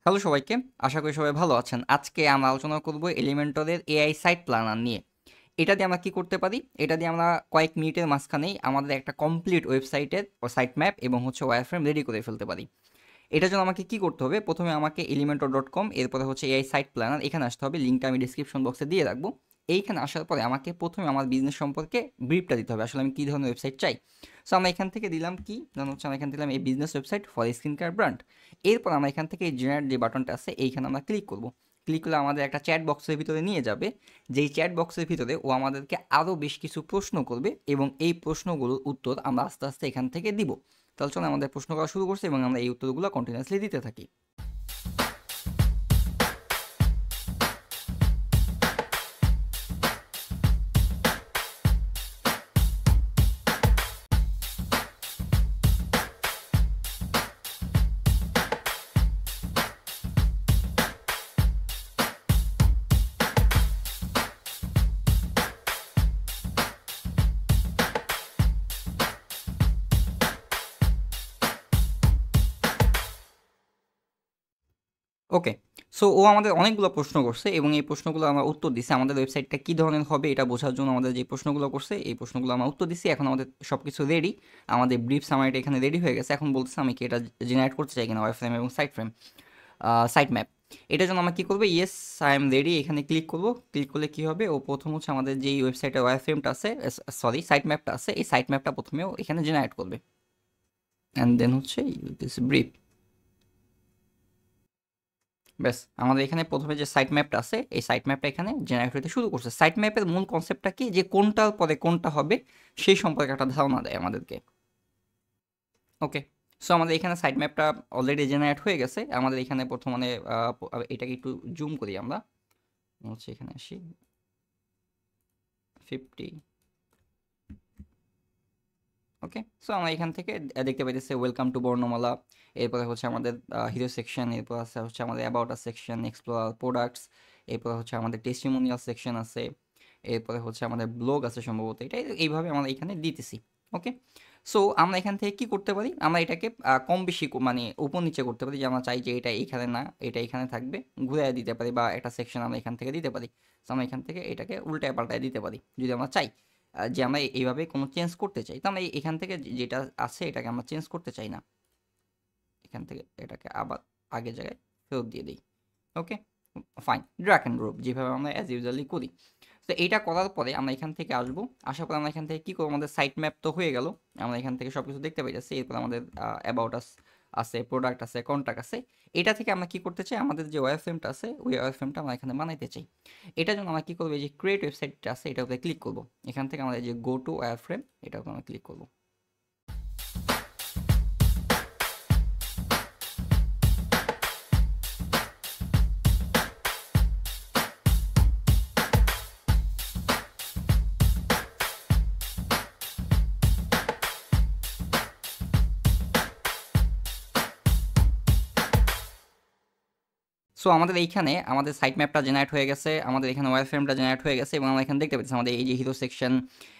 Hello সবাইকে, আশা করি সবাই ভালো আছেন। আজকে আমরা আলোচনা করব এলিমেন্টরের এআই সাইট প্ল্যানার নিয়ে। এটা দিয়ে আমরা কি করতে পারি? এটা দিয়ে আমরা কয়েক মিনিটের মাঝখানেই আমাদের একটা কমপ্লিট ওয়েবসাইটের সাইট ম্যাপ এবং ওয়্যারফ্রেম রেডি করে ফেলতে পারি। এটার জন্য আমাকে কি করতে হবে? প্রথমে আমাকে elementor.com, এরপরে এআই সাইট প্ল্যানার, এখানে আসতে হবে। লিঙ্কটা আমি ডিসক্রিপশন বক্সে দিয়ে রাখবো। এইখানে আসার পরে আমাকে প্রথমে আমার বিজনেস সম্পর্কে ব্রিফটা দিতে হবে, আসলে আমি কী ধরনের ওয়েবসাইট চাই। সো আমরা এখান থেকে দিলাম কি, যেমন আমরা এখানে দিলাম এই business website for skin care brand. এরপর আমরা এখান থেকে এই জেনারেট যে বাটনটা আছে এইখানে আমরা ক্লিক করব। ক্লিক করলে আমাদের একটা চ্যাট বক্সের ভিতরে নিয়ে যাবে, যেই চ্যাট বক্সের ভিতরে ও আমাদেরকে আরও বেশ কিছু প্রশ্ন করবে এবং এই প্রশ্নগুলোর উত্তর আমরা আস্তে আস্তে এখান থেকে দিব। তাহলে চলো আমাদের প্রশ্ন করা শুরু করছে এবং আমরা এই উত্তরগুলো কন্টিনিউয়াসলি দিতে থাকি। ওকে, সো ও আমাদের অনেকগুলো প্রশ্ন করছে এবং এই প্রশ্নগুলো আমরা উত্তর দিছি। আমাদের ওয়েবসাইটটা কী ধরনের হবে এটা বোঝার জন্য আমাদের যে প্রশ্নগুলো করছে এই প্রশ্নগুলো আমরা উত্তর দিছি। এখন আমাদের সব কিছু রেডি, আমাদের ব্রিফ সামারিটা এখানে রেডি হয়ে গেছে। এখন বলতেছে আমি কি এটা জেনারেট করতে চাই কিনা ওয়ারফ্রেম এবং সাইট ম্যাপ। এটার জন্য আমরা কী করবো? ইয়েস আই এম রেডি, এখানে ক্লিক করবো। ক্লিক করলে কী হবে? ও প্রথম আমাদের যেই ওয়েবসাইটের ওয়ারফ্রেমটা আছে, সরি সাইট ম্যাপটা আছে, এই সাইট ম্যাপটা প্রথমেও এখানে জেনারেট করবে। And then this brief. ব্যাস, আমাদের এখানে প্রথমে যে সাইট ম্যাপটা আছে এই সাইট ম্যাপটা এখানে জেনারেট হতে শুরু করছে। সাইট ম্যাপের মূল কনসেপ্টটা কি, যে কোনটার পরে কোনটা হবে সেই সম্পর্কে একটা ধারণা দেয় আমাদেরকে। ওকে, সো আমাদের এখানে সাইট ম্যাপটা অলরেডি জেনারেট হয়ে গেছে। আমাদের এখানে প্রথমে এটাকে একটু জুম করি আমরা, এখানে আসি 50। ওকে, সো আমরা এখান থেকে দেখতে পাইতেছি ওয়েলকাম টু বর্ণমালা। এরপরে আমাদের হিরো সেকশন, এরপর আছে আমাদের about us section, explore products, এরপর আমাদের টেস্টিমোনিয়াল সেকশন আছে, এরপরে আমাদের ব্লগ আছে সম্ভবত। এটা এইভাবে আমরা এখানে দিতেছি। ওকে, সো আমরা এখান থেকে কি করতে পারি? আমরা এটাকে কম বেশি মানে উপর নিচে করতে পারি, যে আমরা চাই যে এটা এইখানে না, এটা এখানে থাকবে, ঘুরে দিতে পারি, বা একটা সেকশন আমরা এখান থেকে দিতে পারি। সো আমরা এখান থেকে এটাকে উল্টায় পাল্টায় দিতে পারি যদি আমরা চাই যে আমরা এইভাবে কোনো চেঞ্জ করতে চাই। তো আমরা এখান থেকে যেটা আছে এটাকে আমরা চেঞ্জ করতে চাই না, এখান থেকে এটাকে আবার আগের জায়গায় ফেরত দিয়ে দিই। ওকে, ফাইন, ড্র্যাগ অ্যান্ড ড্রপ যেভাবে আমরা অ্যাজ ইউজুয়ালি করি। তো এইটা করার পরে আমরা এখান থেকে আসবো, আসার পরে আমরা এখান থেকে কী করবো? আমাদের সাইট ম্যাপ তো হয়ে গেল, আমরা এখান থেকে সব কিছু দেখতে পাইতেছি। এরপর আমাদের অ্যাবাউট আস আছে, প্রোডাক্ট আছে, কন্ট্যাক্ট আছে। এটা থেকে আমরা কি করতে চাই? আমাদের যে ওয়্যারফ্রেমটা আছে ওই ওয়্যারফ্রেমটা আমরা এখানে বানাইতে চাই। এটার জন্য আমরা কী করবো? এই যে ক্রিয়েট ওয়েবসাইটটা আছে এটার উপরে ক্লিক করবো। এখান থেকে আমাদের যে গো টু ওয়্যারফ্রেম এটার উপর আমরা ক্লিক করবো। সো আমাদের এইখানে আমাদের সাইট ম্যাপটা জেনারেট হয়ে গেছে, আমাদের এখানে ওয়্যারফ্রেমটা জেনারেট হয়ে গেছে এবং আমরা এখানে দেখতে পাচ্ছি আমাদের এই যে hero section,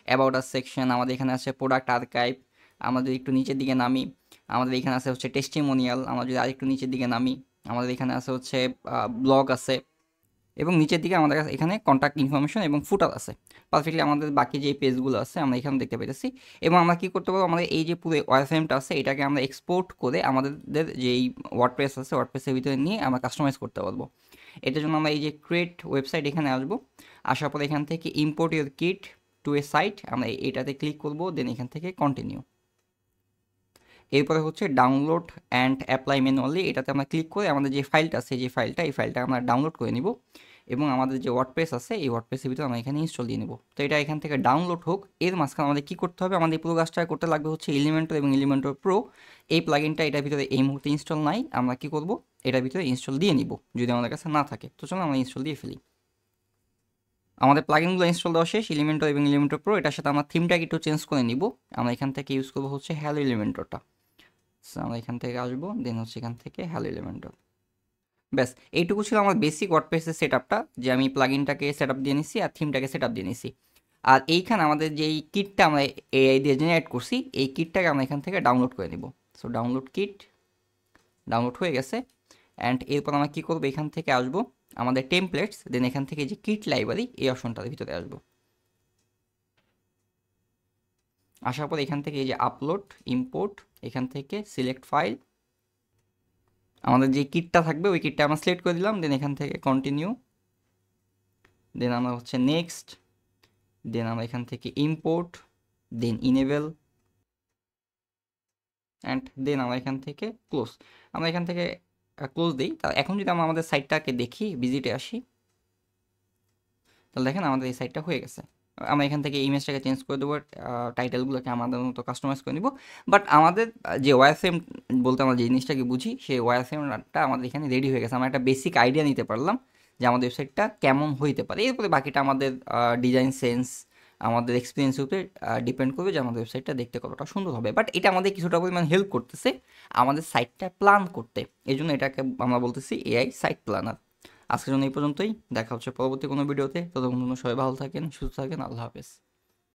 about us section, আমাদের এখানে আছে প্রোডাক্ট আর্কাইভ। আমাদের একটু নিচের দিকে নামি, আমাদের এখানে আছে টেস্টিমোনিয়াল। আমরা যদি আরেকটু নিচের দিকে নামি, আমাদের এখানে আছে ব্লগ আছে এবং নিচের দিকে আমাদের কাছে এখানে কন্ট্যাক্ট ইনফরমেশন এবং ফুটার আছে। পারফেক্টলি আমাদের বাকি যে পেজগুলো আছে আমরা এখানে দেখতে পেতেছি। এবং আমরা কী করতে পারবো? আমাদের এই যে পুরো ওয়্যারফ্রেমটা আছে এটাকে আমরা এক্সপোর্ট করে আমাদের যেই ওয়ার্ডপ্রেস আছে ওয়ার্ডপ্রেসের ভিতরে নিয়ে আমরা কাস্টমাইজ করতে পারবো। এটার জন্য আমরা এই যে ক্রিয়েট ওয়েবসাইট এখানে আসবো, আসার পরে এখান থেকে import your kit to a site আমরা এটাতে ক্লিক করবো। দেন এখান থেকে কন্টিনিউ। এরপরে ডাউনলোড অ্যান্ড অ্যাপ্লাই ম্যানুয়ালি, এটাতে আমরা ক্লিক করে আমাদের যে ফাইলটা আছে এই ফাইলটা আমরা ডাউনলোড করে নিব এবং আমাদের যে ওয়ার্ডপ্রেস আছে এই ওয়ার্ডপ্রেসের ভিতরে আমরা এখানে ইনস্টল দিয়ে নেব। তো এটা এখান থেকে ডাউনলোড হোক, এর মাঝখানে আমাদের কী করতে হবে? আমাদের পুরো কাজটা করতে লাগবে এলিমেন্টর এবং এলিমেন্টর প্রো। এই প্লাগইনটা এটার ভিতরে এই মুহূর্তে ইনস্টল নাই, আমরা কি করব? এটার ভিতরে ইনস্টল দিয়ে নিব যদি আমাদের কাছে না থাকে। তো চলো আমরা ইনস্টল দিয়ে ফেলি। আমাদের প্লাগইনগুলো ইনস্টল দেওয়া শেষ, এলিমেন্টর এবং এলিমেন্টর প্রো। এটার সাথে আমরা থিমটাকে একটু চেঞ্জ করে নিব। আমরা এখান থেকে ইউজ করবো হ্যালো এলিমেন্টরটা। আমরা এখান থেকে আসবো, দেন এখান থেকে হ্যালো এলিমেন্টর। ব্যাস, এইটুকু ছিল আমার বেসিক ওয়ার্ডপ্রেসের সেট আপটা, যে আমি প্লাগইনটাকে সেট আপ দিয়ে নিছি আর থিমটাকে সেট আপ দিয়ে নিছি। আর এইখানে আমাদের যেই কিটটা আমরা এআই দিয়ে জেনারেট করছি এই কিটটাকে আমরা এখান থেকে ডাউনলোড করে নিব। সো ডাউনলোড কিট ডাউনলোড হয়ে গেছে। অ্যান্ড এরপর আমরা কী করবো, এখান থেকে আসবো আমাদের টেমপ্লেটস, দেন এখান থেকে যে কিট লাইব্রেরি এই অপশনটার ভিতরে আসবো। আসার পর এখান থেকে এই যে আপলোড ইম্পোর্ট, এখান থেকে সিলেক্ট ফাইল, আমাদের যে কিটটা থাকবে ওই কিটটা আমরা সিলেক্ট করে দিলাম, দেন এখান থেকে কন্টিনিউ, দেন আমরা হচ্ছে নেক্সট, দেন আমরা এখান থেকে import, then enable, and then আমরা এখান থেকে ক্লোজ। আমরা এখান থেকে ক্লোজ দিই। তা এখন যদি আমরা আমাদের সাইটটাকে দেখি, ভিজিটে আসি, তাহলে দেখেন আমাদের এই সাইটটা হয়ে গেছে। আমরা এখান থেকে ইমেজটাকে চেঞ্জ করে দেবো, টাইটেলগুলোকে আমাদের মতো কাস্টমাইজ করে নিব। বাট আমাদের যে ওয়ারফ্রেম বলতে আমরা যে জিনিসটাকে বুঝি, সেই ওয়ারফ্রেমটা আমাদের এখানে রেডি হয়ে গেছে। আমরা একটা বেসিক আইডিয়া নিতে পারলাম যে আমাদের ওয়েবসাইটটা কেমন হইতে পারে। এরপরে বাকিটা আমাদের ডিজাইন সেন্স, আমাদের এক্সপিরিয়েন্সের উপরে ডিপেন্ড করবে যে আমাদের ওয়েবসাইটটা দেখতে কতটা সুন্দর হবে। বাট এটা আমাদের কিছুটা পরিমাণ হেল্প করতেছে আমাদের সাইটটা প্ল্যান করতে। এই জন্য এটাকে আমরা বলতেছি এআই সাইট প্ল্যানার। আজকের জন্য এই পর্যন্তই, দেখা হচ্ছে পরবর্তী কোনো ভিডিওতে। ততক্ষণ সবাই ভালো থাকেন, সুস্থ থাকেন, আল্লাহ হাফেজ।